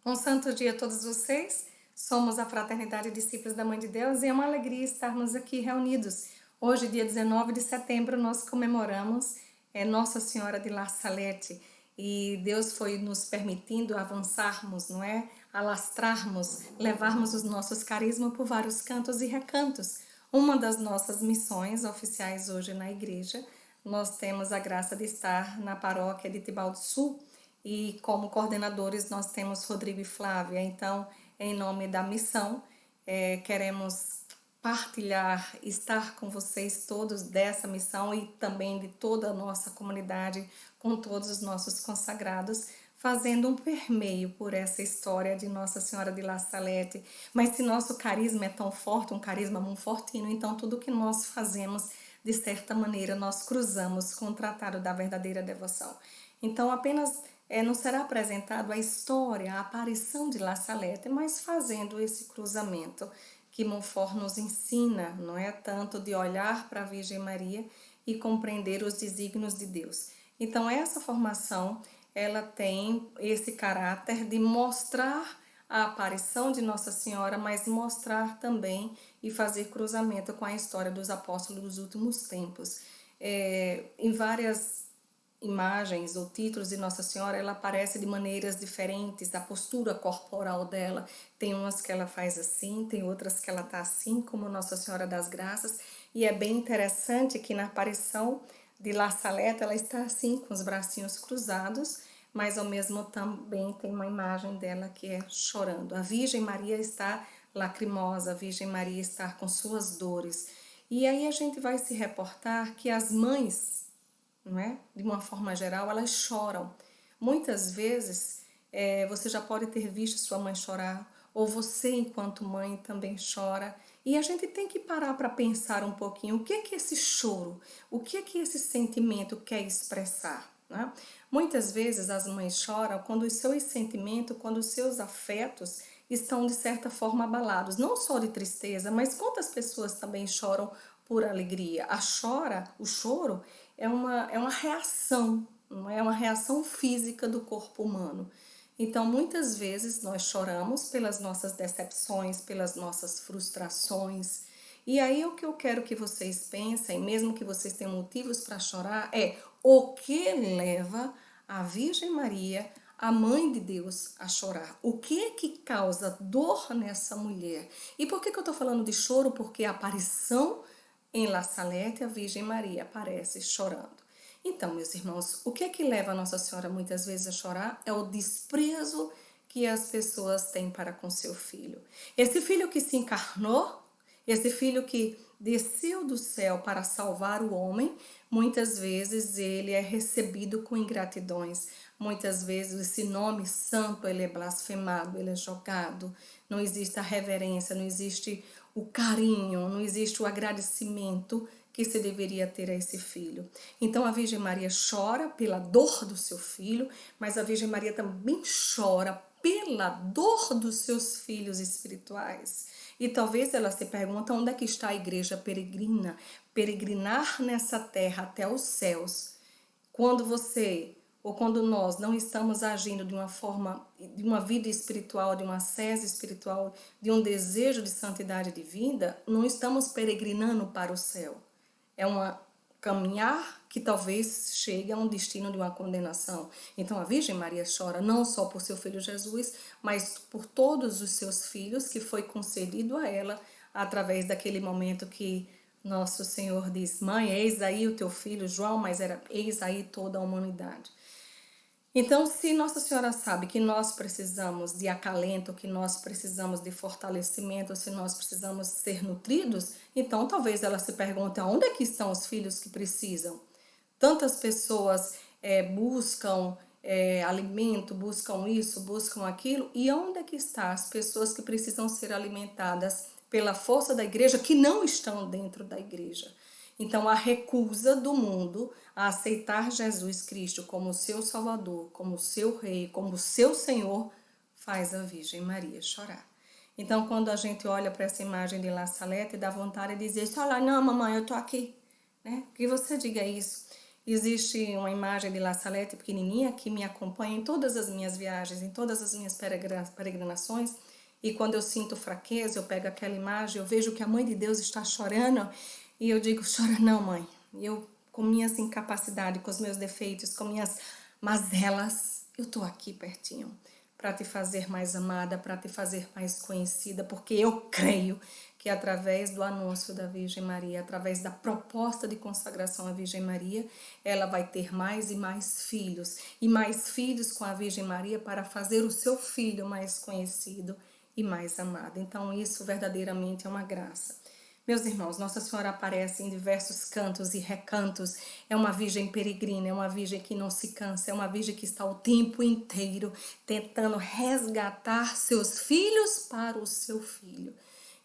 Um santo dia a todos vocês. Somos a Fraternidade Discípulos da Mãe de Deus e é uma alegria estarmos aqui reunidos. Hoje, dia 19 de setembro, nós comemoramos Nossa Senhora de La Salette e Deus foi nos permitindo avançarmos, não é? Alastrarmos, levarmos os nossos carismas por vários cantos e recantos. Uma das nossas missões oficiais hoje na igreja, nós temos a graça de estar na paróquia de Tibau do Sul, e como coordenadores nós temos Rodrigo e Flávia. Então, em nome da missão, queremos partilhar, estar com vocês todos dessa missão e também de toda a nossa comunidade, com todos os nossos consagrados, fazendo um permeio por essa história de Nossa Senhora de La Salette. Mas se nosso carisma é tão forte, um carisma monfortino, então tudo que nós fazemos, de certa maneira, nós cruzamos com o Tratado da Verdadeira Devoção. Então, apenas não será apresentado a história, a aparição de La Salette, mas fazendo esse cruzamento que Montfort nos ensina, não é? Tanto de olhar para a Virgem Maria e compreender os desígnios de Deus. Então, essa formação, ela tem esse caráter de mostrar a aparição de Nossa Senhora, mas mostrar também e fazer cruzamento com a história dos apóstolos dos últimos tempos. Em várias imagens ou títulos de Nossa Senhora, ela aparece de maneiras diferentes, a postura corporal dela, tem umas que ela faz assim, tem outras que ela tá assim, como Nossa Senhora das Graças, e é bem interessante que na aparição de La Salette, ela está assim, com os bracinhos cruzados, mas ao mesmo também tem uma imagem dela que é chorando. A Virgem Maria está lacrimosa, a Virgem Maria está com suas dores. E aí a gente vai se reportar que as mães, não é? De uma forma geral, elas choram. Muitas vezes, você já pode ter visto sua mãe chorar, ou você, enquanto mãe, também chora. E a gente tem que parar para pensar um pouquinho o que é esse choro, o que é que esse sentimento quer expressar, né? Muitas vezes as mães choram quando os seus sentimentos, quando os seus afetos estão de certa forma abalados, não só de tristeza, mas quantas pessoas também choram por alegria. O choro é uma reação, não é uma reação física do corpo humano. Então, muitas vezes nós choramos pelas nossas decepções, pelas nossas frustrações. E aí o que eu quero que vocês pensem, mesmo que vocês tenham motivos para chorar, é o que leva a Virgem Maria, a Mãe de Deus, a chorar. O que é que causa dor nessa mulher? E por que eu estou falando de choro? Porque a aparição em La Salette, a Virgem Maria aparece chorando. Então, meus irmãos, o que é que leva a Nossa Senhora muitas vezes a chorar? É o desprezo que as pessoas têm para com seu filho. Esse filho que se encarnou, esse filho que desceu do céu para salvar o homem, muitas vezes ele é recebido com ingratidões. Muitas vezes esse nome santo ele é blasfemado, ele é jogado. Não existe a reverência, não existe o carinho, não existe o agradecimento que se deveria ter a esse filho. Então a Virgem Maria chora pela dor do seu filho, mas a Virgem Maria também chora pela dor dos seus filhos espirituais. E talvez ela se pergunte onde é que está a igreja peregrina, peregrinar nessa terra até os céus. Quando você ou quando nós não estamos agindo de uma forma, de uma vida espiritual, de uma ascese espiritual, de um desejo de santidade de vida, não estamos peregrinando para o céu. É uma caminhar que talvez chegue a um destino de uma condenação. Então a Virgem Maria chora não só por seu filho Jesus, mas por todos os seus filhos que foi concedido a ela através daquele momento que nosso Senhor diz: mãe, eis aí o teu filho João, mas era eis aí toda a humanidade. Então, se Nossa Senhora sabe que nós precisamos de acalento, que nós precisamos de fortalecimento, se nós precisamos ser nutridos, então talvez ela se pergunte onde é que estão os filhos que precisam. Tantas pessoas buscam alimento, buscam isso, buscam aquilo, e onde é que estão as pessoas que precisam ser alimentadas pela força da igreja, que não estão dentro da igreja? Então, a recusa do mundo a aceitar Jesus Cristo como seu Salvador, como seu Rei, como seu Senhor, faz a Virgem Maria chorar. Então, quando a gente olha para essa imagem de La Salette, dá vontade de dizer: olha, não, mamãe, eu tô aqui. Né? Que você diga isso. Existe uma imagem de La Salete pequenininha que me acompanha em todas as minhas viagens, em todas as minhas peregrinações. E quando eu sinto fraqueza, eu pego aquela imagem, eu vejo que a Mãe de Deus está chorando e eu digo, chora não, mãe. Eu, com minhas incapacidades, com os meus defeitos, com minhas mazelas, eu tô aqui pertinho para te fazer mais amada, para te fazer mais conhecida, porque eu creio que através do anúncio da Virgem Maria, através da proposta de consagração à Virgem Maria, ela vai ter mais e mais filhos, e mais filhos com a Virgem Maria para fazer o seu filho mais conhecido e mais amado. Então isso verdadeiramente é uma graça. Meus irmãos, Nossa Senhora aparece em diversos cantos e recantos. É uma virgem peregrina, é uma virgem que não se cansa, é uma virgem que está o tempo inteiro tentando resgatar seus filhos para o seu filho.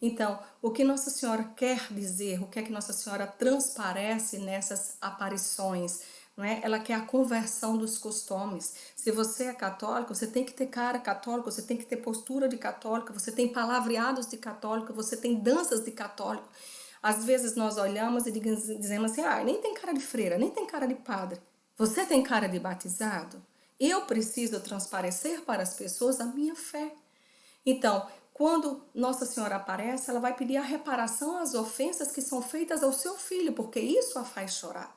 Então, o que Nossa Senhora quer dizer, o que é que Nossa Senhora transparece nessas aparições? Não é? Ela quer a conversão dos costumes. Se você é católico, você tem que ter cara católica, você tem que ter postura de católica, você tem palavreados de católica, você tem danças de católico. Às vezes nós olhamos e dizemos assim, nem tem cara de freira, nem tem cara de padre. Você tem cara de batizado? Eu preciso transparecer para as pessoas a minha fé. Então, quando Nossa Senhora aparece, ela vai pedir a reparação às ofensas que são feitas ao seu filho, porque isso a faz chorar.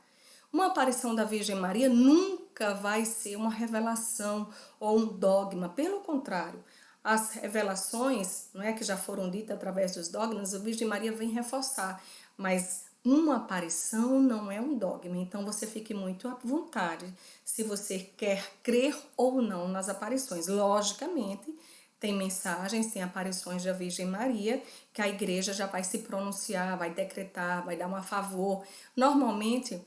Uma aparição da Virgem Maria nunca vai ser uma revelação ou um dogma, pelo contrário. As revelações, não é, que já foram ditas através dos dogmas, a Virgem Maria vem reforçar, mas uma aparição não é um dogma, então você fique muito à vontade se você quer crer ou não nas aparições. Logicamente, tem mensagens, tem aparições da Virgem Maria, que a igreja já vai se pronunciar, vai decretar, vai dar um favor. Normalmente,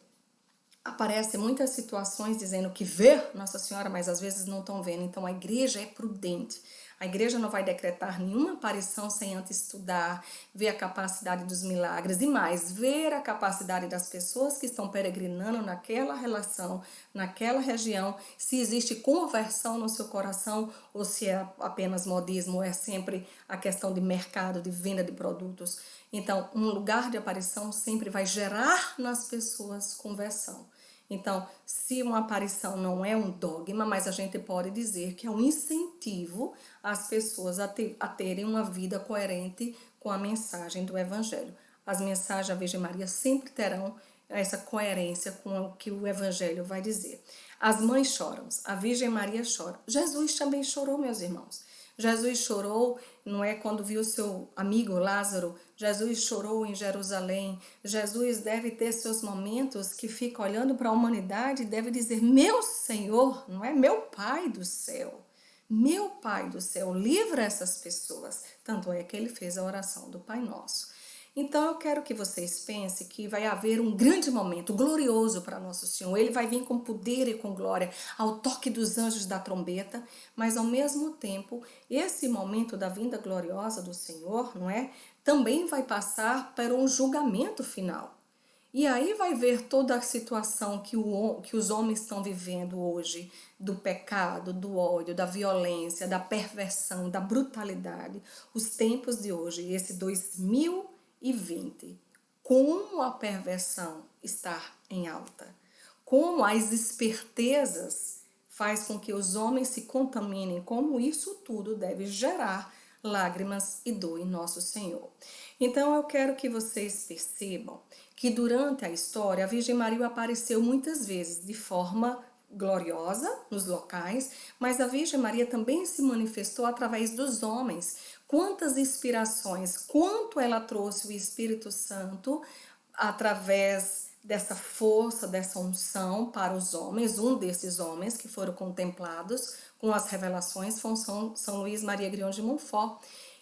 aparecem muitas situações dizendo que vê Nossa Senhora, mas às vezes não estão vendo. Então a igreja é prudente. A igreja não vai decretar nenhuma aparição sem antes estudar, ver a capacidade dos milagres e mais, ver a capacidade das pessoas que estão peregrinando naquela relação, naquela região, se existe conversão no seu coração ou se é apenas modismo, ou é sempre a questão de mercado, de venda de produtos. Então, um lugar de aparição sempre vai gerar nas pessoas conversão. Então, se uma aparição não é um dogma, mas a gente pode dizer que é um incentivo às pessoas a terem uma vida coerente com a mensagem do Evangelho. As mensagens da Virgem Maria sempre terão essa coerência com o que o Evangelho vai dizer. As mães choram, a Virgem Maria chora. Jesus também chorou, meus irmãos. Jesus chorou, não é, quando viu seu amigo Lázaro. Jesus chorou em Jerusalém. Jesus deve ter seus momentos que fica olhando para a humanidade e deve dizer, meu Senhor, não é, meu Pai do céu. Meu Pai do céu, livra essas pessoas. Tanto é que ele fez a oração do Pai Nosso. Então eu quero que vocês pensem que vai haver um grande momento glorioso para Nosso Senhor. Ele vai vir com poder e com glória ao toque dos anjos da trombeta, mas ao mesmo tempo, esse momento da vinda gloriosa do Senhor, não é? Também vai passar por um julgamento final. E aí vai ver toda a situação que os homens estão vivendo hoje, do pecado, do ódio, da violência, da perversão, da brutalidade. Os tempos de hoje, esse 2020, como a perversão está em alta, como as espertezas faz com que os homens se contaminem, como isso tudo deve gerar lágrimas e dor em nosso Senhor. Então eu quero que vocês percebam que durante a história a Virgem Maria apareceu muitas vezes de forma gloriosa nos locais, mas a Virgem Maria também se manifestou através dos homens. Quantas inspirações, quanto ela trouxe o Espírito Santo através dessa força, dessa unção para os homens. Um desses homens que foram contemplados com as revelações foi São Luís Maria Grião de Montfort.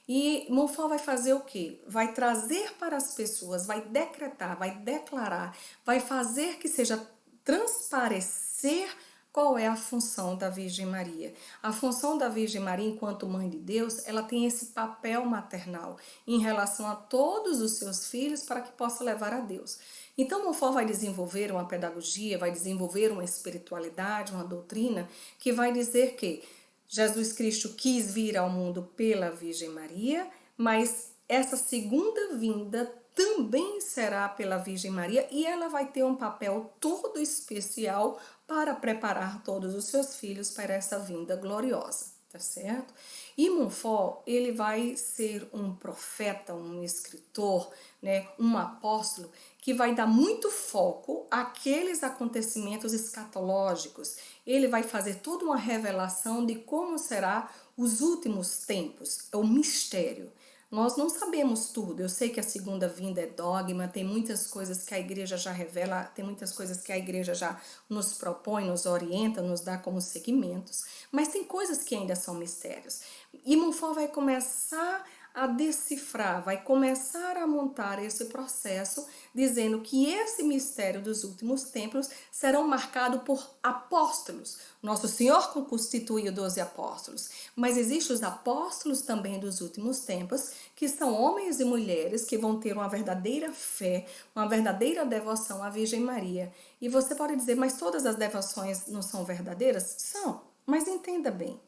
E Montfort vai fazer o quê? Vai trazer para as pessoas, vai decretar, vai declarar, vai fazer que seja transparecer qual é a função da Virgem Maria. A função da Virgem Maria, enquanto Mãe de Deus, ela tem esse papel maternal em relação a todos os seus filhos para que possa levar a Deus. Então, Montfort vai desenvolver uma pedagogia, vai desenvolver uma espiritualidade, uma doutrina que vai dizer que Jesus Cristo quis vir ao mundo pela Virgem Maria, mas essa segunda vinda também será pela Virgem Maria e ela vai ter um papel todo especial para preparar todos os seus filhos para essa vinda gloriosa, tá certo? E Montfort, ele vai ser um profeta, um escritor, né, um apóstolo, que vai dar muito foco àqueles acontecimentos escatológicos. Ele vai fazer toda uma revelação de como será os últimos tempos, é o mistério. Nós não sabemos tudo. Eu sei que a segunda vinda é dogma, tem muitas coisas que a igreja já revela, tem muitas coisas que a igreja já nos propõe, nos orienta, nos dá como segmentos, mas tem coisas que ainda são mistérios. E Montfort vai começar a decifrar, vai começar a montar esse processo, dizendo que esse mistério dos últimos tempos serão marcado por apóstolos. Nosso Senhor constituiu 12 apóstolos, mas existem os apóstolos também dos últimos tempos, que são homens e mulheres que vão ter uma verdadeira fé, uma verdadeira devoção à Virgem Maria. E você pode dizer, mas todas as devoções não são verdadeiras? São, mas entenda bem.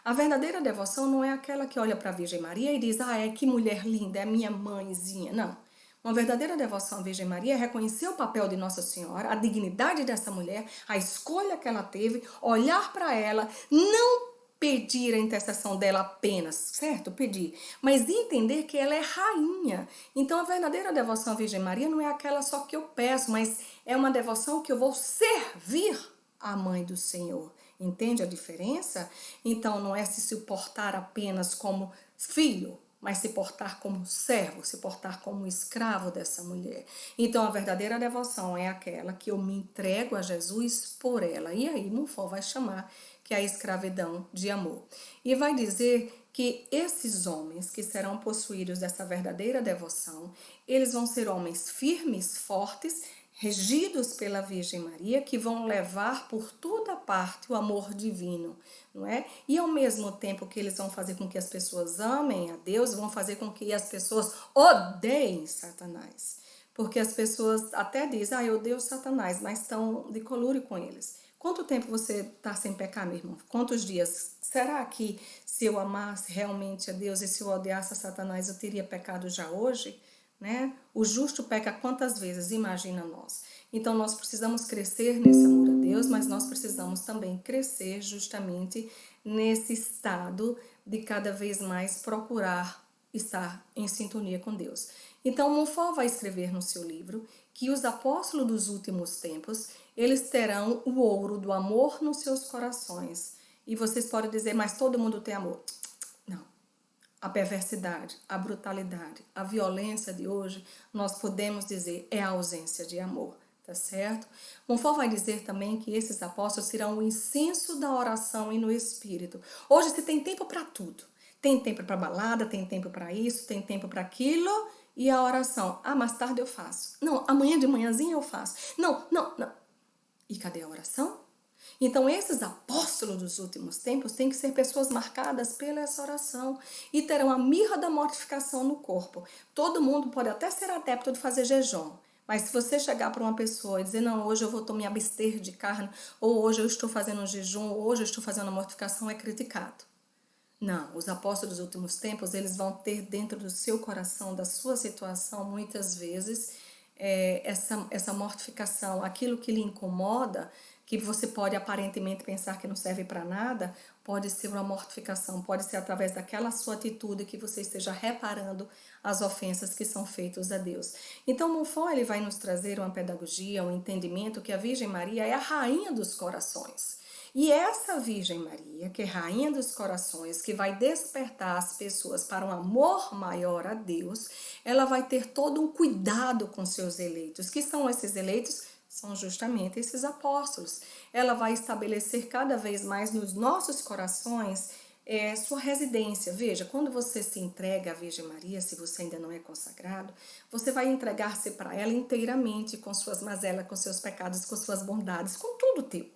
A verdadeira devoção não é aquela que olha para a Virgem Maria e diz, que mulher linda, é a minha mãezinha. Não. Uma verdadeira devoção à Virgem Maria é reconhecer o papel de Nossa Senhora, a dignidade dessa mulher, a escolha que ela teve, olhar para ela, não pedir a intercessão dela apenas, certo? Pedir, mas entender que ela é rainha. Então a verdadeira devoção à Virgem Maria não é aquela só que eu peço, mas é uma devoção que eu vou servir a mãe do Senhor. Entende a diferença? Então não é se portar apenas como filho, mas se portar como servo, se portar como escravo dessa mulher. Então a verdadeira devoção é aquela que eu me entrego a Jesus por ela. E aí Montfort vai chamar que é a escravidão de amor. E vai dizer que esses homens que serão possuídos dessa verdadeira devoção, eles vão ser homens firmes, fortes, regidos pela Virgem Maria, que vão levar por toda parte o amor divino, não é? E ao mesmo tempo que eles vão fazer com que as pessoas amem a Deus, vão fazer com que as pessoas odeiem Satanás. Porque as pessoas até dizem, eu odeio Satanás, mas estão de colúrio com eles. Quanto tempo você está sem pecar, meu irmão? Quantos dias? Será que se eu amasse realmente a Deus e se eu odiasse a Satanás, eu teria pecado já hoje? Né? O justo peca quantas vezes? Imagina nós. Então nós precisamos crescer nesse amor a Deus, mas nós precisamos também crescer justamente nesse estado de cada vez mais procurar estar em sintonia com Deus. Então Montfort vai escrever no seu livro que os apóstolos dos últimos tempos, eles terão o ouro do amor nos seus corações. E vocês podem dizer, mas todo mundo tem amor. A perversidade, a brutalidade, a violência de hoje, nós podemos dizer, é a ausência de amor, tá certo? Montfort vai dizer também que esses apóstolos serão o incenso da oração e no espírito. Hoje você tem tempo para tudo. Tem tempo para balada, tem tempo para isso, tem tempo para aquilo. E a oração? Mais tarde eu faço. Não, amanhã de manhãzinha eu faço. Não. E cadê a oração? Então, esses apóstolos dos últimos tempos têm que ser pessoas marcadas pela essa oração e terão a mirra da mortificação no corpo. Todo mundo pode até ser adepto de fazer jejum, mas se você chegar para uma pessoa e dizer, não, hoje eu vou me abster de carne, ou hoje eu estou fazendo um jejum, ou hoje eu estou fazendo uma mortificação, é criticado. Não, os apóstolos dos últimos tempos, eles vão ter dentro do seu coração, da sua situação, muitas vezes, essa mortificação, aquilo que lhe incomoda, que você pode aparentemente pensar que não serve para nada, pode ser uma mortificação, pode ser através daquela sua atitude que você esteja reparando as ofensas que são feitas a Deus. Então, Montfort, ele vai nos trazer uma pedagogia, um entendimento que a Virgem Maria é a rainha dos corações. E essa Virgem Maria, que é rainha dos corações, que vai despertar as pessoas para um amor maior a Deus, ela vai ter todo um cuidado com seus eleitos. Que são esses eleitos? São justamente esses apóstolos. Ela vai estabelecer cada vez mais nos nossos corações sua residência. Veja, quando você se entrega à Virgem Maria, se você ainda não é consagrado, você vai entregar-se para ela inteiramente, com suas mazelas, com seus pecados, com suas bondades, com tudo teu.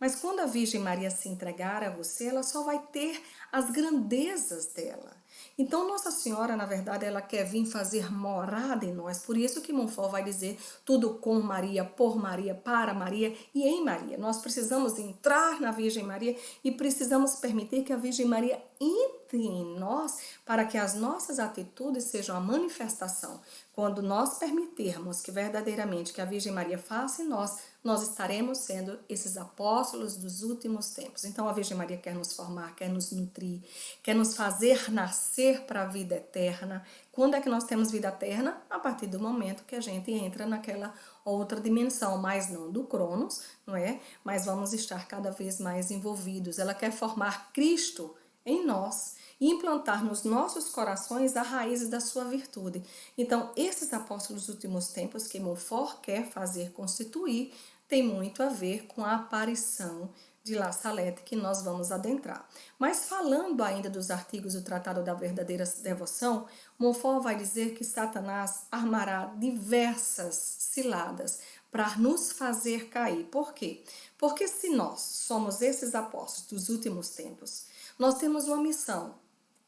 Mas quando a Virgem Maria se entregar a você, ela só vai ter as grandezas dela. Então, Nossa Senhora, na verdade, ela quer vir fazer morada em nós. Por isso que Montfort vai dizer tudo com Maria, por Maria, para Maria e em Maria. Nós precisamos entrar na Virgem Maria e precisamos permitir que a Virgem Maria entre em nós para que as nossas atitudes sejam a manifestação. Quando nós permitirmos que verdadeiramente que a Virgem Maria faça em nós, nós estaremos sendo esses apóstolos dos últimos tempos. Então a Virgem Maria quer nos formar, quer nos nutrir, quer nos fazer nascer para a vida eterna. Quando é que nós temos vida eterna? A partir do momento que a gente entra naquela outra dimensão, mas não do Cronos, não é? Mas vamos estar cada vez mais envolvidos. Ela quer formar Cristo em nós e implantar nos nossos corações as raízes da sua virtude. Então, esses apóstolos dos últimos tempos que Montfort quer fazer constituir tem muito a ver com a aparição de La Salette que nós vamos adentrar. Mas falando ainda dos artigos do Tratado da Verdadeira Devoção, Montfort vai dizer que Satanás armará diversas ciladas para nos fazer cair. Por quê? Porque se nós somos esses apóstolos dos últimos tempos, nós temos uma missão,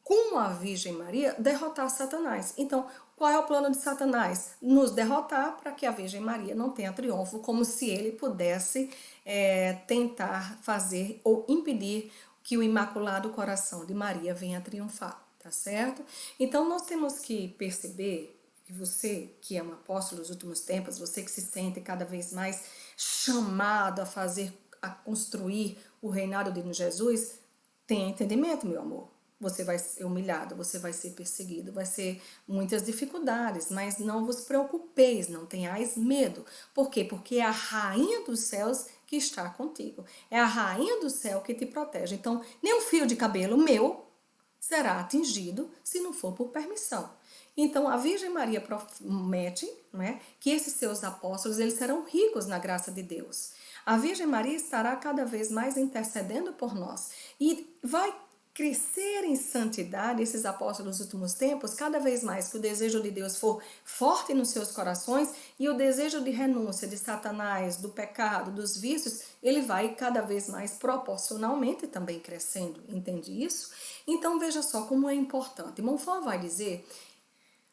com a Virgem Maria, derrotar Satanás. Então, qual é o plano de Satanás? Nos derrotar para que a Virgem Maria não tenha triunfo, como se ele pudesse tentar fazer ou impedir que o Imaculado Coração de Maria venha triunfar, tá certo? Então, nós temos que perceber que você, que é um apóstolo dos últimos tempos, você que se sente cada vez mais chamado a construir o reinado de Jesus, tenha entendimento, meu amor. Você vai ser humilhado, você vai ser perseguido, vai ser muitas dificuldades, mas não vos preocupeis, não tenhais medo. Por quê? Porque é a rainha dos céus que está contigo. É a rainha do céu que te protege. Então, nem um fio de cabelo meu será atingido se não for por permissão. Então, a Virgem Maria promete, que esses seus apóstolos eles serão ricos na graça de Deus. A Virgem Maria estará cada vez mais intercedendo por nós e vai crescer em santidade esses apóstolos dos últimos tempos, cada vez mais que o desejo de Deus for forte nos seus corações e o desejo de renúncia de Satanás, do pecado, dos vícios, ele vai cada vez mais proporcionalmente também crescendo, entende isso? Então veja só como é importante. Montfort vai dizer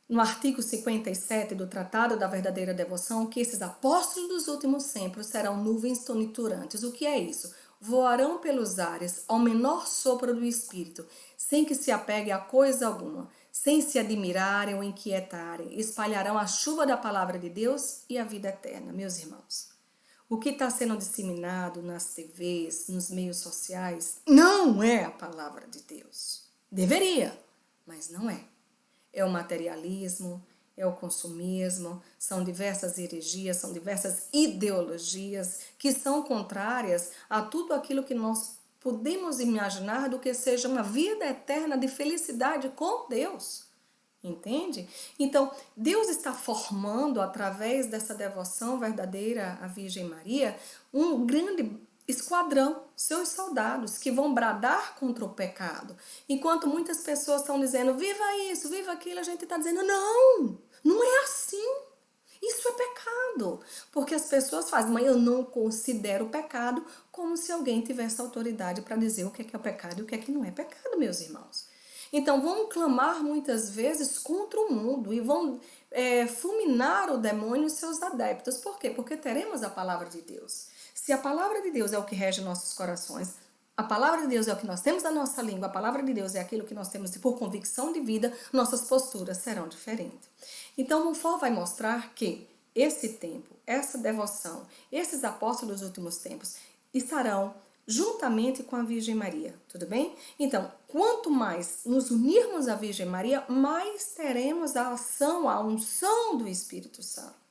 no artigo 57 do Tratado da Verdadeira Devoção que esses apóstolos dos últimos tempos serão nuvens toniturantes. O que é isso? Voarão pelos ares ao menor sopro do Espírito, sem que se apegue a coisa alguma, sem se admirarem ou inquietarem, espalharão a chuva da palavra de Deus e a vida eterna. Meus irmãos, o que está sendo disseminado nas TVs, nos meios sociais, não é a palavra de Deus. Deveria, mas não é. É o materialismo, é o consumismo, são diversas heresias, são diversas ideologias que são contrárias a tudo aquilo que nós podemos imaginar do que seja uma vida eterna de felicidade com Deus. Entende? Então, Deus está formando, através dessa devoção verdadeira à Virgem Maria, um grande esquadrão, seus soldados, que vão bradar contra o pecado. Enquanto muitas pessoas estão dizendo, viva isso, viva aquilo, a gente está dizendo, não, não é assim. Isso é pecado. Porque as pessoas fazem, mas eu não considero pecado, como se alguém tivesse autoridade para dizer o que é pecado e o que é que não é pecado, meus irmãos. Então vão clamar muitas vezes contra o mundo e vão fulminar o demônio e seus adeptos. Por quê? Porque teremos a palavra de Deus. Se a palavra de Deus é o que rege nossos corações, a palavra de Deus é o que nós temos na nossa língua, a palavra de Deus é aquilo que nós temos por convicção de vida, nossas posturas serão diferentes. Então, Montfort vai mostrar que esse tempo, essa devoção, esses apóstolos dos últimos tempos estarão juntamente com a Virgem Maria, tudo bem? Então, quanto mais nos unirmos à Virgem Maria, mais teremos a ação, a unção do Espírito Santo.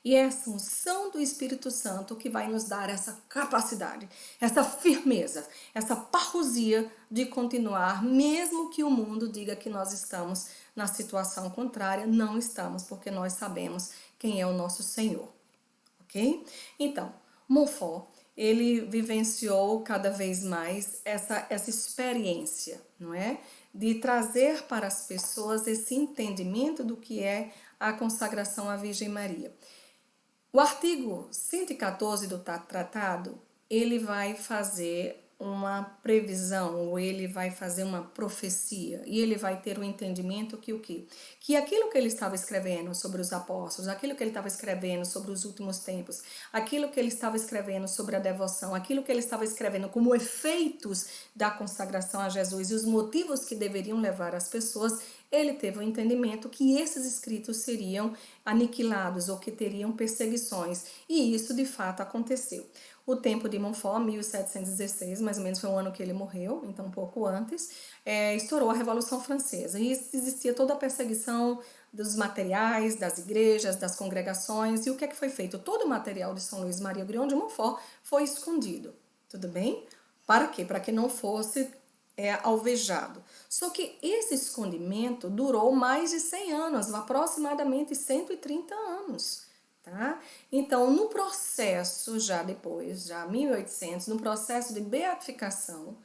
E é essa unção do Espírito Santo que vai nos dar essa capacidade, essa firmeza, essa parrusia de continuar, mesmo que o mundo diga que nós estamos na situação contrária, não estamos, porque nós sabemos quem é o nosso Senhor, ok? Então, Montfort, ele vivenciou cada vez mais essa experiência, não é? De trazer para as pessoas esse entendimento do que é a consagração à Virgem Maria. O artigo 114 do tratado ele vai fazer uma previsão, ou ele vai fazer uma profecia, e ele vai ter o entendimento que o quê? Que aquilo que ele estava escrevendo sobre os apóstolos, aquilo que ele estava escrevendo sobre os últimos tempos, aquilo que ele estava escrevendo sobre a devoção, aquilo que ele estava escrevendo como efeitos da consagração a Jesus e os motivos que deveriam levar as pessoas, ele teve o entendimento que esses escritos seriam aniquilados ou que teriam perseguições, e isso de fato aconteceu. O tempo de Montfort, 1716, mais ou menos foi o ano que ele morreu, então um pouco antes, estourou a Revolução Francesa e existia toda a perseguição dos materiais, das igrejas, das congregações, e o que é que foi feito? Todo o material de São Luís Maria Grião de Montfort foi escondido, tudo bem? Para quê? Para que não fosse alvejado. Só que esse escondimento durou mais de 100 anos, aproximadamente 130 anos. Tá? Então, no processo, já depois, já 1800, no processo de beatificação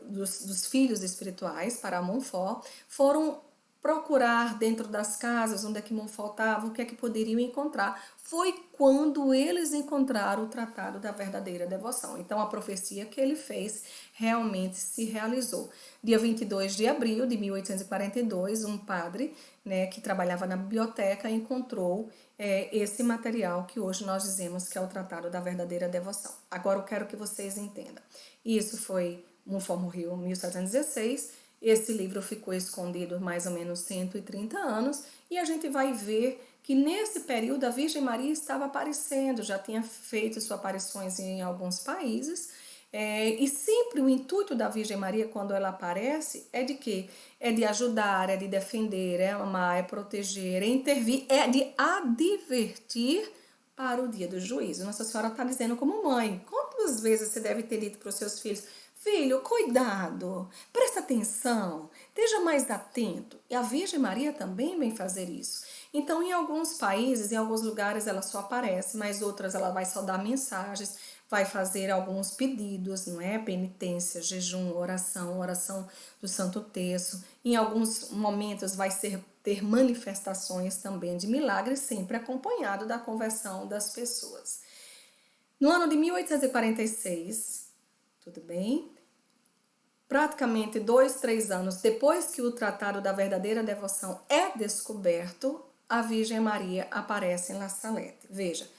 dos filhos espirituais para Montfort, foram procurar dentro das casas onde é que Montfort estava, o que é que poderiam encontrar. Foi quando eles encontraram o Tratado da Verdadeira Devoção. Então, a profecia que ele fez realmente se realizou. Dia 22 de abril de 1842, um padre, né, que trabalhava na biblioteca encontrou esse material que hoje nós dizemos que é o Tratado da Verdadeira Devoção. Agora eu quero que vocês entendam. Isso foi, Montfort morreu em 1716, esse livro ficou escondido mais ou menos 130 anos e a gente vai ver que nesse período a Virgem Maria estava aparecendo, já tinha feito suas aparições em alguns países, e sempre o intuito da Virgem Maria quando ela aparece é de quê? É de ajudar, é de defender, é amar, é proteger, é intervir, é de advertir para o dia do juízo. Nossa Senhora está dizendo como mãe, quantas vezes você deve ter dito para os seus filhos: filho, cuidado, presta atenção, esteja mais atento. E a Virgem Maria também vem fazer isso. Então, em alguns países, em alguns lugares ela só aparece, mas outras ela vai só dar mensagens, vai fazer alguns pedidos, não é? Penitência, jejum, oração do Santo Terço. Em alguns momentos vai ter manifestações também de milagres, sempre acompanhado da conversão das pessoas. No ano de 1846, tudo bem? Praticamente 2, 3 anos depois que o Tratado da Verdadeira Devoção é descoberto, a Virgem Maria aparece em La Salette. Veja,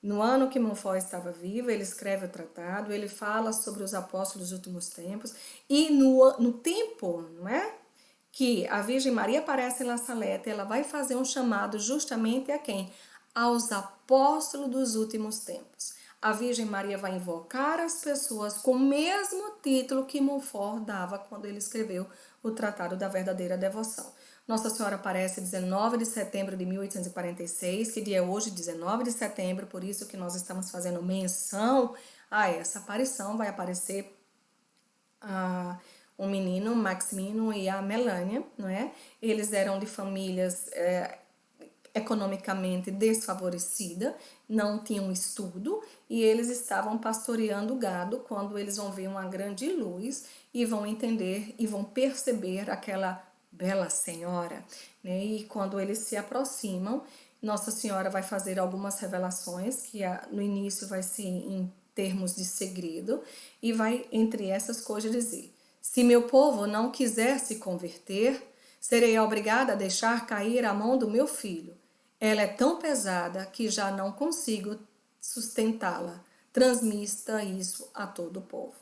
no ano que Montfort estava vivo, ele escreve o tratado, ele fala sobre os apóstolos dos últimos tempos, e no tempo, não é? Que a Virgem Maria aparece em La Salette, ela vai fazer um chamado justamente a quem? Aos apóstolos dos últimos tempos. A Virgem Maria vai invocar as pessoas com o mesmo título que Montfort dava quando ele escreveu o Tratado da Verdadeira Devoção. Nossa Senhora aparece 19 de setembro de 1846, que dia é hoje? 19 de setembro, por isso que nós estamos fazendo menção a essa aparição. Vai aparecer um menino, Maximino, e a Melânia, não é? Eles eram de famílias economicamente desfavorecida, não tinham estudo e eles estavam pastoreando o gado quando eles vão ver uma grande luz e vão entender e vão perceber aquela bela senhora, né? E quando eles se aproximam, Nossa Senhora vai fazer algumas revelações que no início vai ser em termos de segredo e vai entre essas coisas dizer: se meu povo não quiser se converter, serei obrigada a deixar cair a mão do meu filho. Ela é tão pesada que já não consigo sustentá-la. Transmita isso a todo o povo.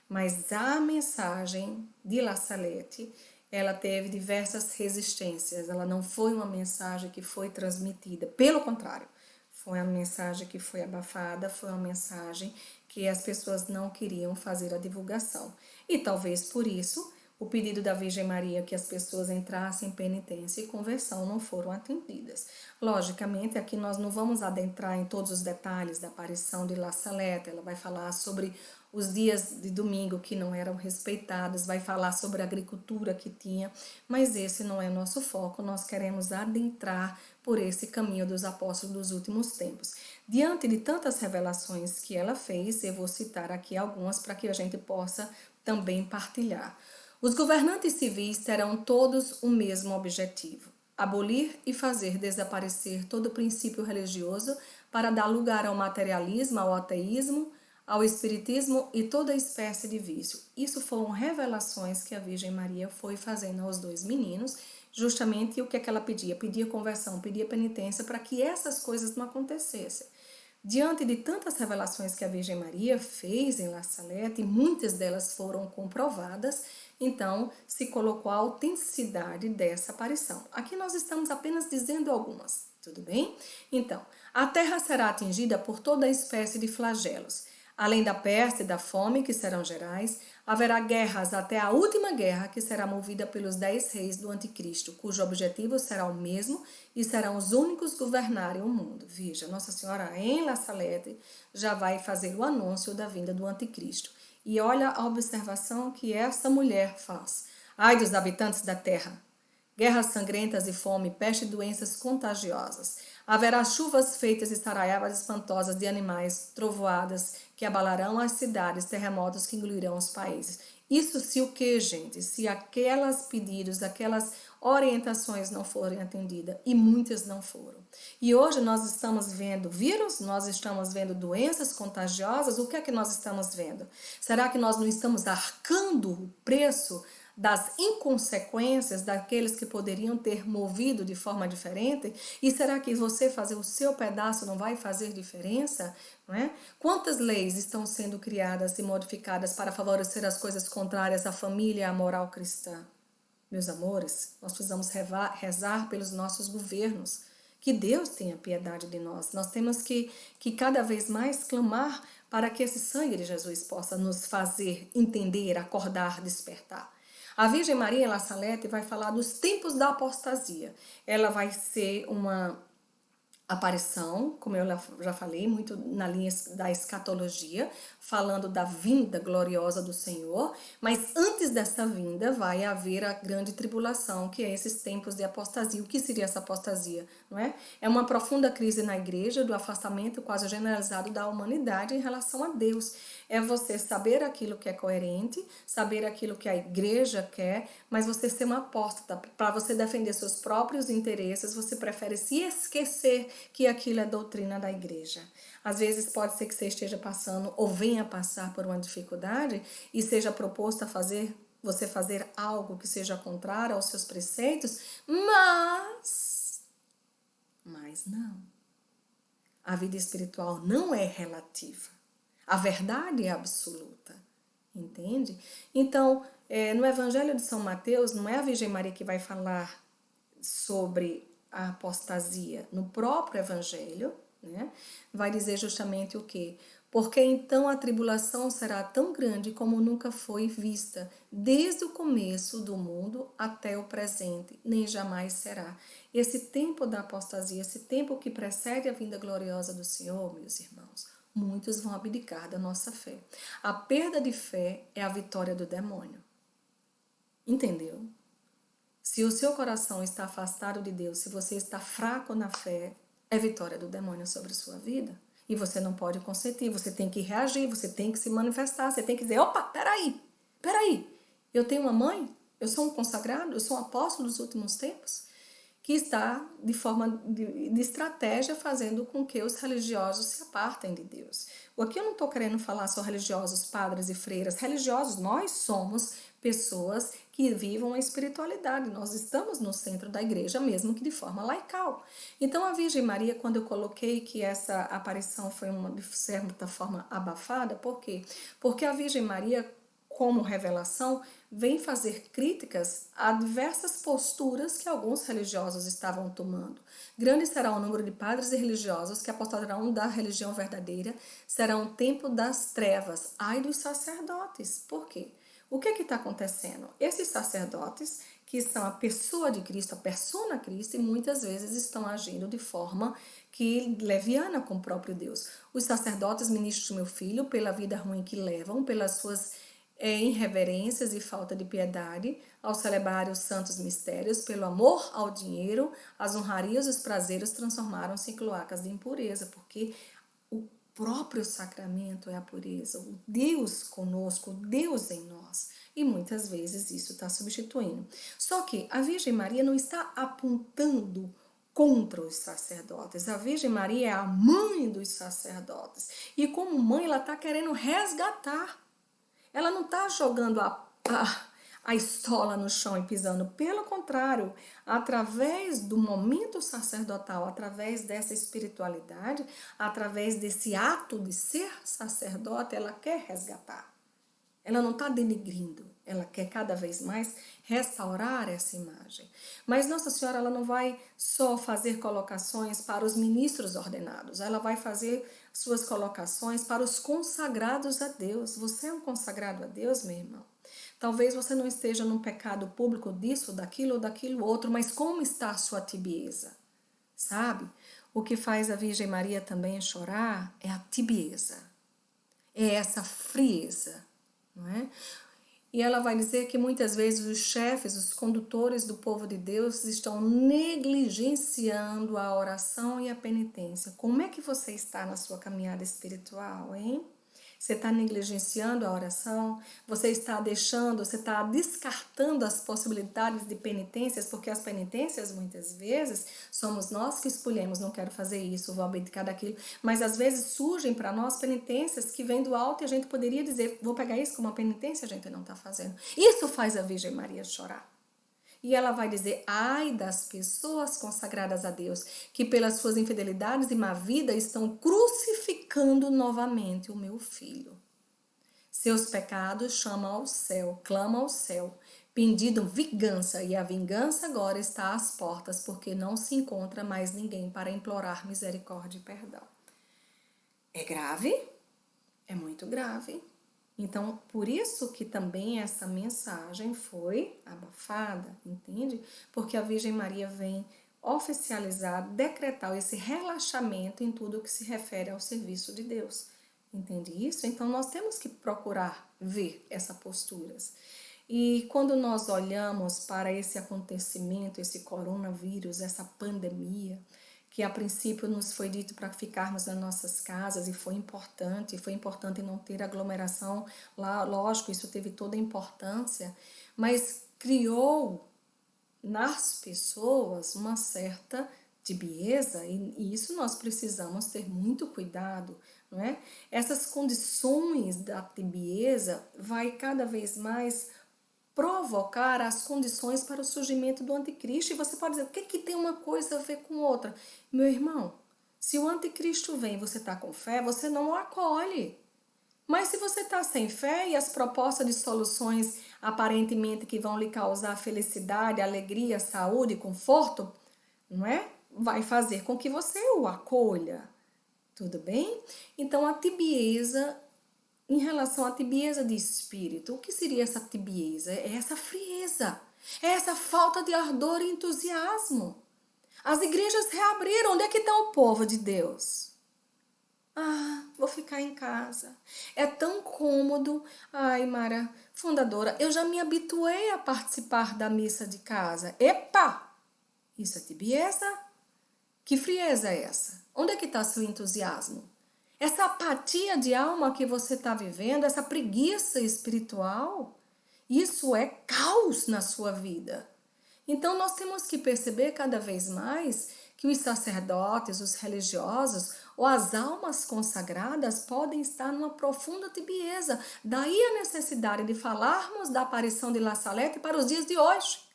Mas a mensagem de La Salette, ela teve diversas resistências. Ela não foi uma mensagem que foi transmitida. Pelo contrário, foi uma mensagem que foi abafada, foi uma mensagem que as pessoas não queriam fazer a divulgação. E talvez por isso o pedido da Virgem Maria que as pessoas entrassem em penitência e conversão não foram atendidas. Logicamente, aqui nós não vamos adentrar em todos os detalhes da aparição de La Salette. Ela vai falar sobre os dias de domingo que não eram respeitados, vai falar sobre a agricultura que tinha, mas esse não é nosso foco. Nós queremos adentrar por esse caminho dos apóstolos dos últimos tempos. Diante de tantas revelações que ela fez, eu vou citar aqui algumas para que a gente possa também partilhar. Os governantes civis terão todos o mesmo objetivo: abolir e fazer desaparecer todo princípio religioso para dar lugar ao materialismo, ao ateísmo, ao espiritismo e toda espécie de vício. Isso foram revelações que a Virgem Maria foi fazendo aos dois meninos, justamente o que é que ela pedia? Pedia conversão, pedia penitência para que essas coisas não acontecessem. Diante de tantas revelações que a Virgem Maria fez em La Salette, e muitas delas foram comprovadas, então se colocou a autenticidade dessa aparição. Aqui nós estamos apenas dizendo algumas, tudo bem? Então, a terra será atingida por toda espécie de flagelos. Além da peste e da fome, que serão gerais, haverá guerras até a última guerra, que será movida pelos 10 reis do anticristo, cujo objetivo será o mesmo e serão os únicos governarem o mundo. Veja, Nossa Senhora em La Salette já vai fazer o anúncio da vinda do anticristo. E olha a observação que essa mulher faz. Ai dos habitantes da terra! Guerras sangrentas e fome, peste e doenças contagiosas. Haverá chuvas feitas e saraiavas espantosas de animais, trovoadas que abalarão as cidades, terremotos que engolirão os países. Isso se o que, gente? Se aquelas pedidos, aquelas orientações não forem atendidas, e muitas não foram. E hoje nós estamos vendo vírus, nós estamos vendo doenças contagiosas, o que é que nós estamos vendo? Será que nós não estamos arcando o preço das inconsequências daqueles que poderiam ter movido de forma diferente? E será que você fazer o seu pedaço não vai fazer diferença? Não é? Quantas leis estão sendo criadas e modificadas para favorecer as coisas contrárias à família e à moral cristã? Meus amores, nós precisamos rezar pelos nossos governos. Que Deus tenha piedade de nós. Nós temos que cada vez mais clamar para que esse sangue de Jesus possa nos fazer entender, acordar, despertar. A Virgem Maria em La Salette vai falar dos tempos da apostasia. Ela vai ser uma aparição, como eu já falei, muito na linha da escatologia, falando da vinda gloriosa do Senhor, mas antes dessa vinda vai haver a grande tribulação, que é esses tempos de apostasia. O que seria essa apostasia? Não é? É uma profunda crise na igreja, do afastamento quase generalizado da humanidade em relação a Deus. É você saber aquilo que é coerente, saber aquilo que a igreja quer, mas você ser uma apóstata. Para você defender seus próprios interesses, você prefere se esquecer que aquilo é doutrina da igreja. Às vezes pode ser que você esteja passando ou venha passar por uma dificuldade e seja proposto a você fazer algo que seja contrário aos seus preceitos, mas não. A vida espiritual não é relativa. A verdade é absoluta, entende? Então, no Evangelho de São Mateus, não é a Virgem Maria que vai falar sobre a apostasia. No próprio Evangelho, né, vai dizer justamente o quê? Porque então a tribulação será tão grande como nunca foi vista, desde o começo do mundo até o presente, nem jamais será. Esse tempo da apostasia, esse tempo que precede a vinda gloriosa do Senhor, meus irmãos, muitos vão abdicar da nossa fé. A perda de fé é a vitória do demônio. Entendeu? Se o seu coração está afastado de Deus, se você está fraco na fé, é vitória do demônio sobre a sua vida. E você não pode consentir, você tem que reagir, você tem que se manifestar, você tem que dizer, opa, peraí, eu tenho uma mãe, eu sou um consagrado, eu sou um apóstolo dos últimos tempos, que está de forma de estratégia fazendo com que os religiosos se apartem de Deus. Aqui eu não estou querendo falar só religiosos, padres e freiras. Religiosos, nós somos pessoas que vivam a espiritualidade. Nós estamos no centro da igreja, mesmo que de forma laical. Então a Virgem Maria, quando eu coloquei que essa aparição foi de certa forma abafada, por quê? Porque a Virgem Maria, como revelação, vem fazer críticas a diversas posturas que alguns religiosos estavam tomando. Grande será o número de padres e religiosos que apostarão da religião verdadeira, será um tempo das trevas. Ai dos sacerdotes. Por quê? O que está acontecendo? Esses sacerdotes, que são a pessoa de Cristo, a persona Cristo, e muitas vezes estão agindo de forma que leviana com o próprio Deus. Os sacerdotes, ministros do meu filho, pela vida ruim que levam, pelas suas irreverências e falta de piedade, ao celebrar os santos mistérios, pelo amor ao dinheiro, as honrarias e os prazeres transformaram-se em cloacas de impureza, porque o próprio sacramento é a pureza, o Deus conosco, o Deus em nós. E muitas vezes isso está substituindo. Só que a Virgem Maria não está apontando contra os sacerdotes. A Virgem Maria é a mãe dos sacerdotes. E como mãe, ela está querendo resgatar. Ela não está jogando a estola no chão e pisando. Pelo contrário, através do momento sacerdotal, através dessa espiritualidade, através desse ato de ser sacerdote, ela quer resgatar. Ela não está denigrindo, ela quer cada vez mais restaurar essa imagem. Mas Nossa Senhora, ela não vai só fazer colocações para os ministros ordenados, ela vai fazer suas colocações para os consagrados a Deus. Você é um consagrado a Deus, meu irmão? Talvez você não esteja num pecado público disso, daquilo ou daquilo outro, mas como está a sua tibieza? Sabe? O que faz a Virgem Maria também chorar é a tibieza, é essa frieza. Não é? E ela vai dizer que muitas vezes os chefes, os condutores do povo de Deus estão negligenciando a oração e a penitência. Como é que você está na sua caminhada espiritual, hein? Você está negligenciando a oração? Você está deixando, você está descartando as possibilidades de penitências, porque as penitências muitas vezes somos nós que escolhemos, não quero fazer isso, vou abdicar daquilo, mas às vezes surgem para nós penitências que vêm do alto e a gente poderia dizer, vou pegar isso como uma penitência, a gente não está fazendo. Isso faz a Virgem Maria chorar. E ela vai dizer, ai das pessoas consagradas a Deus, que pelas suas infidelidades e má vida estão crucificando novamente o meu filho. Seus pecados chamam ao céu, clamam ao céu, pedindo vingança, e a vingança agora está às portas, porque não se encontra mais ninguém para implorar misericórdia e perdão. É grave? É muito grave. Então, por isso que também essa mensagem foi abafada, entende? Porque a Virgem Maria vem oficializar, decretar esse relaxamento em tudo que se refere ao serviço de Deus. Entende isso? Então, nós temos que procurar ver essas posturas. E quando nós olhamos para esse acontecimento, esse coronavírus, essa pandemia, que a princípio nos foi dito para ficarmos nas nossas casas e foi importante não ter aglomeração lá, lógico, isso teve toda a importância, mas criou nas pessoas uma certa tibieza e isso nós precisamos ter muito cuidado, não é? Essas condições da tibieza vai cada vez mais provocar as condições para o surgimento do anticristo. E você pode dizer, o que tem uma coisa a ver com outra? Meu irmão, se o anticristo vem e você está com fé, você não o acolhe. Mas se você está sem fé e as propostas de soluções aparentemente que vão lhe causar felicidade, alegria, saúde, conforto, não é? Vai fazer com que você o acolha. Tudo bem? Então a tibieza, em relação à tibieza de espírito, o que seria essa tibieza? É essa frieza, é essa falta de ardor e entusiasmo. As igrejas reabriram, onde é que está o povo de Deus? Ah, vou ficar em casa. É tão cômodo. Ai, Mara, fundadora, eu já me habituei a participar da missa de casa. Epa! Isso é tibieza? Que frieza é essa? Onde é que está seu entusiasmo? Essa apatia de alma que você está vivendo, essa preguiça espiritual, isso é caos na sua vida. Então nós temos que perceber cada vez mais que os sacerdotes, os religiosos ou as almas consagradas podem estar numa profunda tibieza. Daí a necessidade de falarmos da aparição de La Salette para os dias de hoje.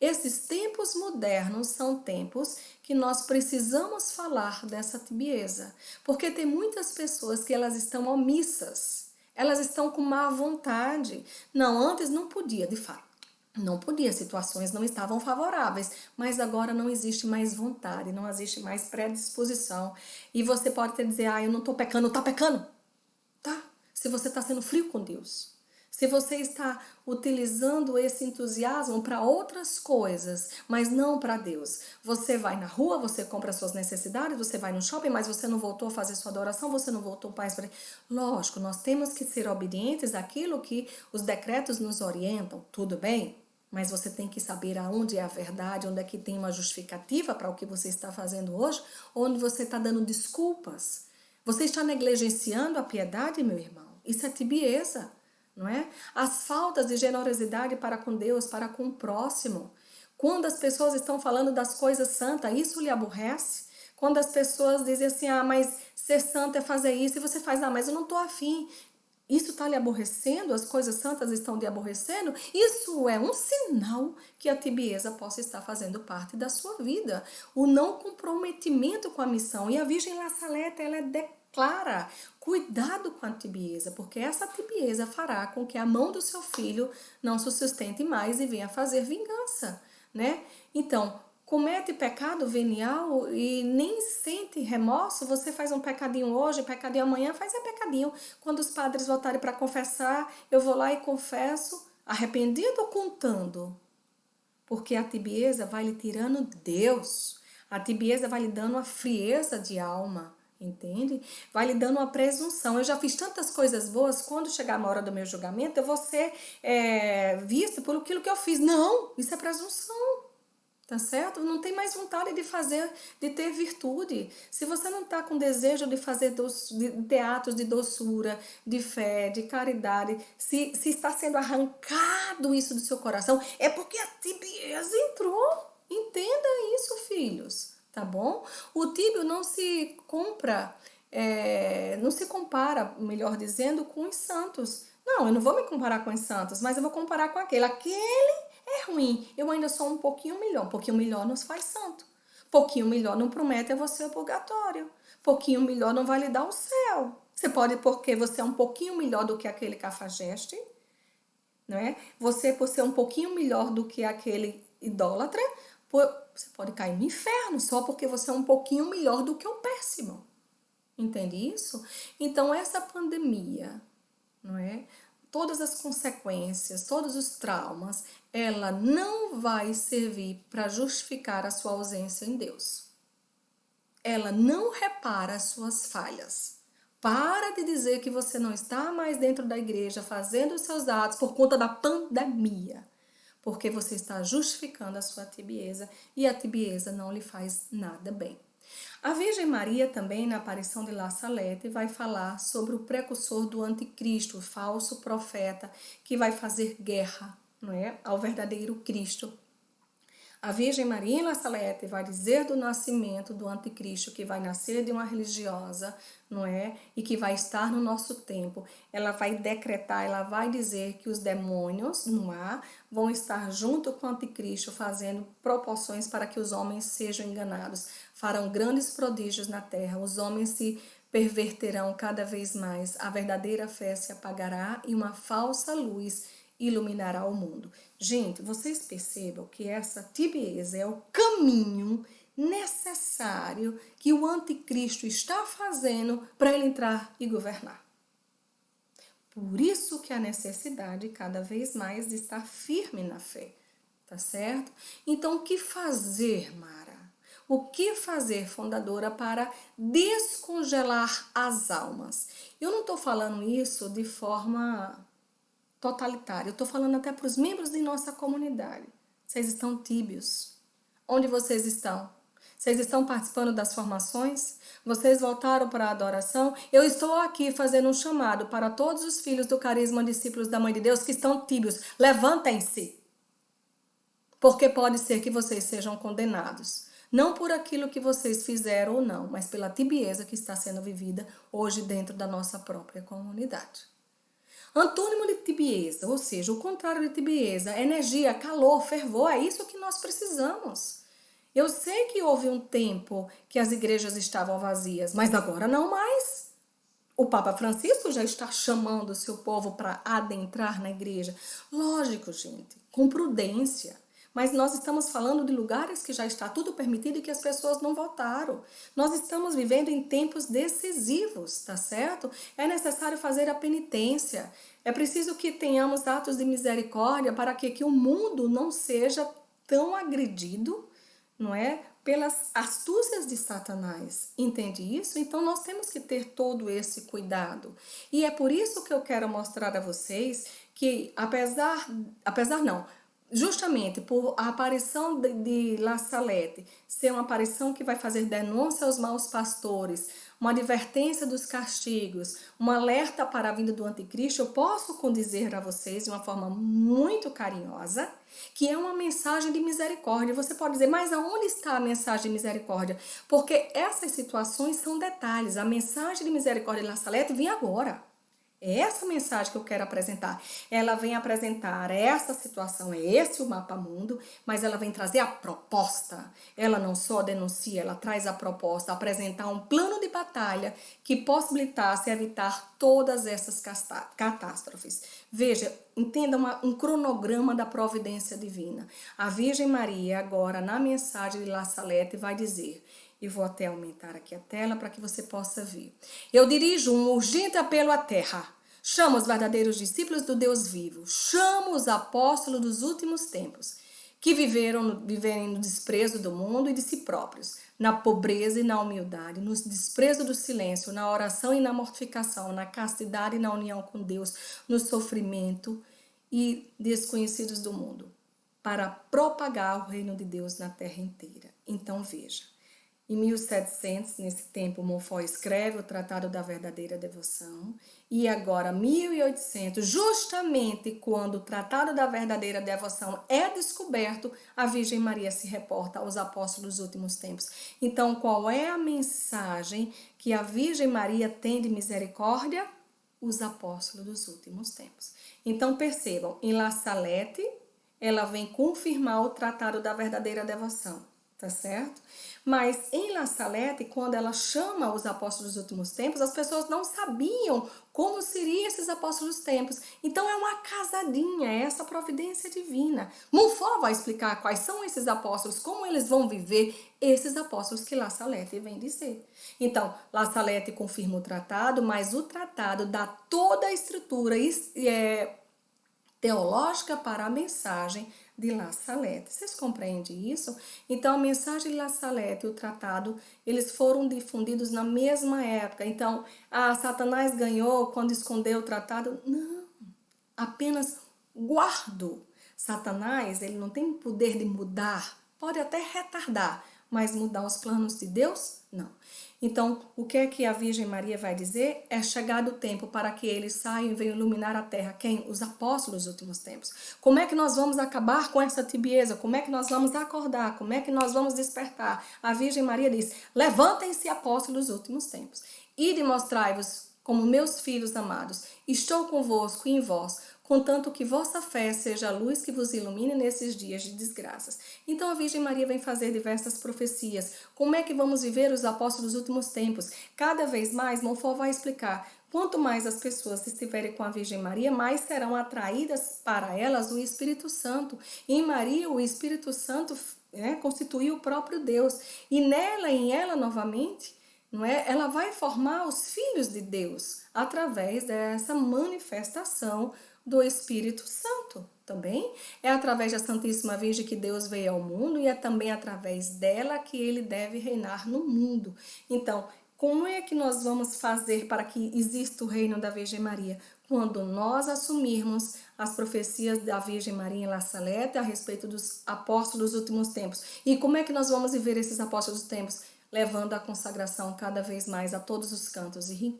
Esses tempos modernos são tempos que nós precisamos falar dessa tibieza, porque tem muitas pessoas que elas estão omissas, elas estão com má vontade. Não, antes não podia, de fato, não podia, situações não estavam favoráveis, mas agora não existe mais vontade, não existe mais predisposição. E você pode até dizer, eu não estou pecando, tá pecando, tá? Se você está sendo frio com Deus. Se você está utilizando esse entusiasmo para outras coisas, mas não para Deus. Você vai na rua, você compra suas necessidades, você vai no shopping, mas você não voltou a fazer sua adoração, você não voltou mais para... Lógico, nós temos que ser obedientes àquilo que os decretos nos orientam, tudo bem? Mas você tem que saber aonde é a verdade, onde é que tem uma justificativa para o que você está fazendo hoje, onde você está dando desculpas. Você está negligenciando a piedade, meu irmão? Isso é tibieza. Não é? As faltas de generosidade para com Deus, para com o próximo. Quando as pessoas estão falando das coisas santas, isso lhe aborrece? Quando as pessoas dizem assim, mas ser santo é fazer isso, e você faz, mas eu não estou afim. Isso está lhe aborrecendo? As coisas santas estão lhe aborrecendo? Isso é um sinal que a tibieza possa estar fazendo parte da sua vida. O não comprometimento com a missão. E a Virgem La Saleta, ela declara, cuidado com a tibieza, porque essa tibieza fará com que a mão do seu filho não se sustente mais e venha fazer vingança, né? Então, comete pecado venial e nem sente remorso, você faz um pecadinho hoje, pecadinho amanhã, faz pecadinho. Quando os padres voltarem para confessar, eu vou lá e confesso, arrependido ou contando? Porque a tibieza vai lhe tirando Deus, a tibieza vai lhe dando uma frieza de alma, entende? Vai lhe dando uma presunção. Eu já fiz tantas coisas boas, quando chegar na hora do meu julgamento, eu vou ser vista por aquilo que eu fiz. Não, isso é presunção. Tá certo? Não tem mais vontade de fazer, de ter virtude. Se você não está com desejo de fazer de atos de doçura, de fé, de caridade, se está sendo arrancado isso do seu coração, é porque a tibieza entrou. Entenda isso, filhos, tá bom? O tíbio não se compra, não se compara, melhor dizendo, com os santos. Não, eu não vou me comparar com os santos, mas eu vou comparar com aquele. Aquele é ruim, eu ainda sou um pouquinho melhor. Um pouquinho melhor nos faz santo. Pouquinho melhor não promete a você o purgatório. Pouquinho melhor não vai lhe dar o céu. Você pode, porque você é um pouquinho melhor do que aquele cafajeste, não é? Você, por ser um pouquinho melhor do que aquele idólatra, você pode cair no inferno só porque você é um pouquinho melhor do que o péssimo. Entende isso? Então, essa pandemia, não é? Todas as consequências, todos os traumas, ela não vai servir para justificar a sua ausência em Deus. Ela não repara as suas falhas. Para de dizer que você não está mais dentro da igreja fazendo os seus atos por conta da pandemia, porque você está justificando a sua tibieza e a tibieza não lhe faz nada bem. A Virgem Maria também, na aparição de La Salete, vai falar sobre o precursor do anticristo, o falso profeta, que vai fazer guerra, não é, ao verdadeiro Cristo. A Virgem Maria em La Salete vai dizer do nascimento do anticristo, que vai nascer de uma religiosa, não é? E que vai estar no nosso tempo. Ela vai decretar, ela vai dizer que os demônios no ar vão estar junto com o anticristo, fazendo proporções para que os homens sejam enganados. Farão grandes prodígios na terra, os homens se perverterão cada vez mais, a verdadeira fé se apagará e uma falsa luz iluminará o mundo. Gente, vocês percebam que essa tibieza é o caminho necessário que o anticristo está fazendo para ele entrar e governar. Por isso que a necessidade cada vez mais de estar firme na fé, tá certo? Então, o que fazer, Mara? O que fazer, fundadora, para descongelar as almas? Eu não estou falando isso de forma totalitária. Eu estou falando até para os membros de nossa comunidade. Vocês estão tíbios. Onde vocês estão? Vocês estão participando das formações? Vocês voltaram para a adoração? Eu estou aqui fazendo um chamado para todos os filhos do carisma discípulos da Mãe de Deus que estão tíbios. Levantem-se! Porque pode ser que vocês sejam condenados. Não por aquilo que vocês fizeram ou não, mas pela tibieza que está sendo vivida hoje dentro da nossa própria comunidade. Antônimo de tibieza, ou seja, o contrário de tibieza, energia, calor, fervor, é isso que nós precisamos. Eu sei que houve um tempo que as igrejas estavam vazias, mas agora não mais. O Papa Francisco já está chamando o seu povo para adentrar na igreja. Lógico, gente, com prudência. Mas nós estamos falando de lugares que já está tudo permitido e que as pessoas não votaram. Nós estamos vivendo em tempos decisivos, tá certo? É necessário fazer a penitência. É preciso que tenhamos atos de misericórdia para que o mundo não seja tão agredido, não é? Pelas astúcias de Satanás. Entende isso? Então nós temos que ter todo esse cuidado. E é por isso que eu quero mostrar a vocês que, apesar não, justamente por a aparição de La Salette ser uma aparição que vai fazer denúncia aos maus pastores, uma advertência dos castigos, um alerta para a vinda do anticristo, eu posso condizer a vocês de uma forma muito carinhosa que é uma mensagem de misericórdia. Você pode dizer, mas aonde está a mensagem de misericórdia? Porque essas situações são detalhes. A mensagem de misericórdia de La Salette vem agora. É essa mensagem que eu quero apresentar. Ela vem apresentar essa situação, é esse o mapa mundo, mas ela vem trazer a proposta. Ela não só denuncia, ela traz a proposta, apresentar um plano de batalha que possibilitasse evitar todas essas catástrofes. Veja, entenda um cronograma da providência divina. A Virgem Maria, agora na mensagem de La Salette, vai dizer... E vou até aumentar aqui a tela para que você possa ver. Eu dirijo um urgente apelo à terra. Chamo os verdadeiros discípulos do Deus vivo. Chamo os apóstolos dos últimos tempos, que viverem no desprezo do mundo e de si próprios, na pobreza e na humildade, no desprezo do silêncio, na oração e na mortificação, na castidade e na união com Deus, no sofrimento e desconhecidos do mundo, para propagar o reino de Deus na terra inteira. Então veja. Em 1700, nesse tempo, Montfort escreve o Tratado da Verdadeira Devoção. E agora, 1800, justamente quando o Tratado da Verdadeira Devoção é descoberto, a Virgem Maria se reporta aos apóstolos dos últimos tempos. Então, qual é a mensagem que a Virgem Maria tem de misericórdia? Os apóstolos dos últimos tempos. Então, percebam, em La Salette, ela vem confirmar o Tratado da Verdadeira Devoção. Tá certo? Mas em La Salette, quando ela chama os apóstolos dos últimos tempos, as pessoas não sabiam como seriam esses apóstolos dos tempos. Então é uma casadinha, é essa providência divina. Montfort vai explicar quais são esses apóstolos, como eles vão viver esses apóstolos que La Salette vem dizer. Então, La Salette confirma o tratado, mas o tratado dá toda a estrutura teológica para a mensagem de La Salette. Vocês compreendem isso? Então, a mensagem de La Salette e o tratado, eles foram difundidos na mesma época. Então, Satanás ganhou quando escondeu o tratado? Não, apenas guardou. Satanás, ele não tem poder de mudar, pode até retardar, mas mudar os planos de Deus? Não. Então, o que é que a Virgem Maria vai dizer? É chegado o tempo para que eles saiam e venham iluminar a terra. Quem? Os apóstolos dos últimos tempos. Como é que nós vamos acabar com essa tibieza? Como é que nós vamos acordar? Como é que nós vamos despertar? A Virgem Maria diz, levantem-se, apóstolos dos últimos tempos. Ide mostrai-vos como meus filhos amados. Estou convosco e em vós, contanto que vossa fé seja a luz que vos ilumine nesses dias de desgraças. Então a Virgem Maria vem fazer diversas profecias. Como é que vamos viver os apóstolos dos últimos tempos? Cada vez mais, Montfort vai explicar. Quanto mais as pessoas estiverem com a Virgem Maria, mais serão atraídas para elas o Espírito Santo. Em Maria, o Espírito Santo constitui o próprio Deus. E nela, em ela novamente, não é? Ela vai formar os filhos de Deus através dessa manifestação do Espírito Santo. Também é através da Santíssima Virgem que Deus veio ao mundo e é também através dela que ele deve reinar no mundo. Então, como é que nós vamos fazer para que exista o reino da Virgem Maria? Quando nós assumirmos as profecias da Virgem Maria em La Salette a respeito dos apóstolos dos últimos tempos. E como é que nós vamos viver esses apóstolos dos tempos? Levando a consagração cada vez mais a todos os cantos e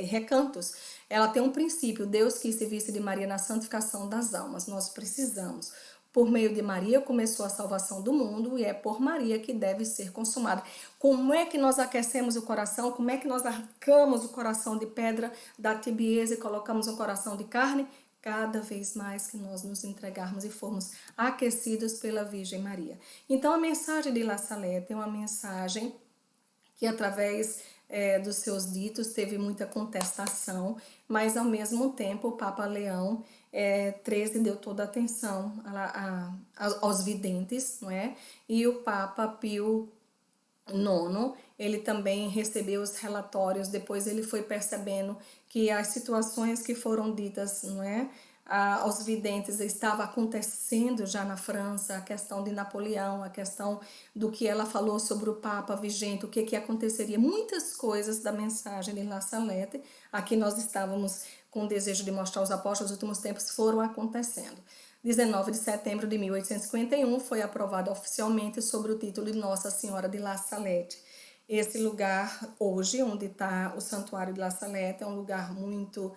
recantos. Ela tem um princípio, Deus quis se visse de Maria na santificação das almas. Nós precisamos. Por meio de Maria começou a salvação do mundo e é por Maria que deve ser consumada. Como é que nós aquecemos o coração? Como é que nós arrancamos o coração de pedra da tibieza e colocamos um coração de carne? Cada vez mais que nós nos entregarmos e formos aquecidos pela Virgem Maria. Então a mensagem de La Salette é uma mensagem que através dos seus ditos teve muita contestação, mas ao mesmo tempo o Papa Leão XIII deu toda a atenção aos videntes, não é? E o Papa Pio IX, ele também recebeu os relatórios, depois ele foi percebendo que as situações que foram ditas, não é? Aos videntes estava acontecendo já na França, a questão de Napoleão, a questão do que ela falou sobre o Papa Vigente, o que aconteceria, muitas coisas da mensagem de La Salette, aqui nós estávamos com o desejo de mostrar os apóstolos dos últimos tempos, foram acontecendo. 19 de setembro de 1851, foi aprovado oficialmente sob o título de Nossa Senhora de La Salette. Esse lugar, hoje, onde está o Santuário de La Salette, é um lugar muito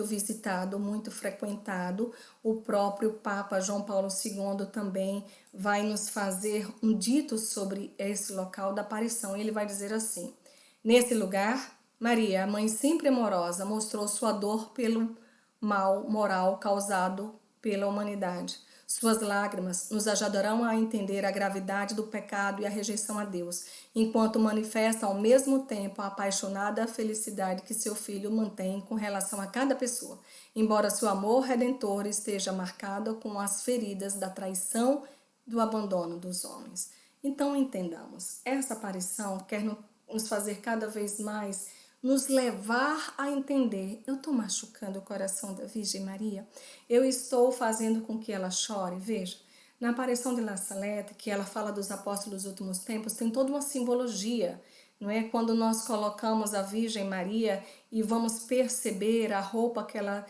visitado, muito frequentado. O próprio Papa João Paulo II também vai nos fazer um dito sobre esse local da aparição. Ele vai dizer assim: nesse lugar, Maria, a mãe sempre amorosa, mostrou sua dor pelo mal moral causado pela humanidade. Suas lágrimas nos ajudarão a entender a gravidade do pecado e a rejeição a Deus, enquanto manifesta ao mesmo tempo a apaixonada felicidade que seu filho mantém com relação a cada pessoa, embora seu amor redentor esteja marcado com as feridas da traição e do abandono dos homens. Então entendamos, essa aparição quer nos fazer cada vez mais nos levar a entender, eu estou machucando o coração da Virgem Maria, eu estou fazendo com que ela chore. Veja, na aparição de La Salette, que ela fala dos apóstolos dos últimos tempos, tem toda uma simbologia, não é? Quando nós colocamos a Virgem Maria e vamos perceber a roupa que ela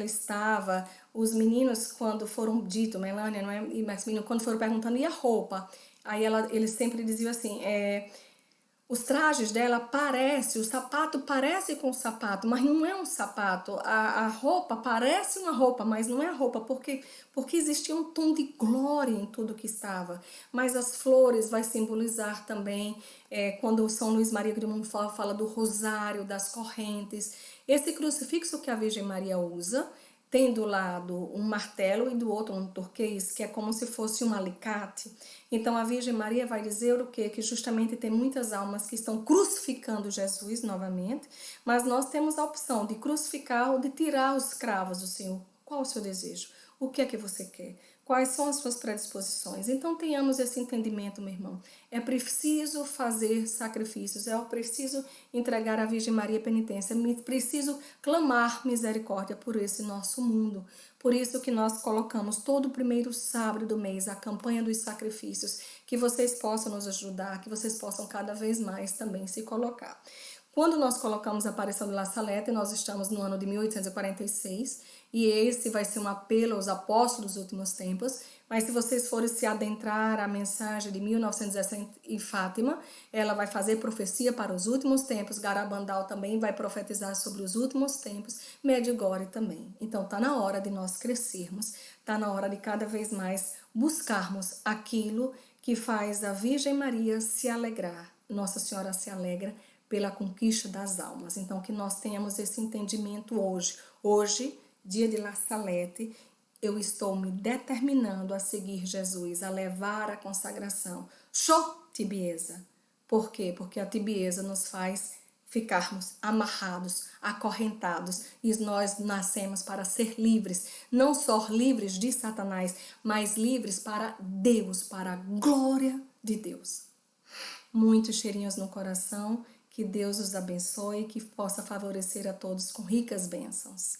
estava, os meninos quando foram dito, Melânia, não é? E Maximiliano, quando foram perguntando, e a roupa? Aí eles sempre diziam assim, os trajes dela parecem, o sapato parece com o sapato, mas não é um sapato. A roupa parece uma roupa, mas não é roupa, porque existia um tom de glória em tudo que estava. Mas as flores vai simbolizar também, quando São Luís Maria Grimaldi fala do rosário, das correntes. Esse crucifixo que a Virgem Maria usa, tem do lado um martelo e do outro um turquês, que é como se fosse um alicate. Então a Virgem Maria vai dizer o quê? Que justamente tem muitas almas que estão crucificando Jesus novamente, mas nós temos a opção de crucificar ou de tirar os cravos do Senhor. Qual o seu desejo? O que é que você quer? Quais são as suas predisposições? Então tenhamos esse entendimento, meu irmão. É preciso fazer sacrifícios, é preciso entregar à Virgem Maria penitência, é preciso clamar misericórdia por esse nosso mundo. Por isso que nós colocamos todo o primeiro sábado do mês a campanha dos sacrifícios, que vocês possam nos ajudar, que vocês possam cada vez mais também se colocar. Quando nós colocamos a aparição de La Salette, nós estamos no ano de 1846, e esse vai ser um apelo aos apóstolos dos últimos tempos, mas se vocês forem se adentrar à mensagem de 1917 em Fátima, ela vai fazer profecia para os últimos tempos, Garabandal também vai profetizar sobre os últimos tempos, Medjugorje também. Então está na hora de nós crescermos, está na hora de cada vez mais buscarmos aquilo que faz a Virgem Maria se alegrar, Nossa Senhora se alegra pela conquista das almas. Então que nós tenhamos esse entendimento hoje, dia de La Salette, eu estou me determinando a seguir Jesus, a levar a consagração. Tibieza. Por quê? Porque a tibieza nos faz ficarmos amarrados, acorrentados, e nós nascemos para ser livres, não só livres de Satanás, mas livres para Deus, para a glória de Deus. Muitos cheirinhos no coração, que Deus os abençoe e que possa favorecer a todos com ricas bênçãos.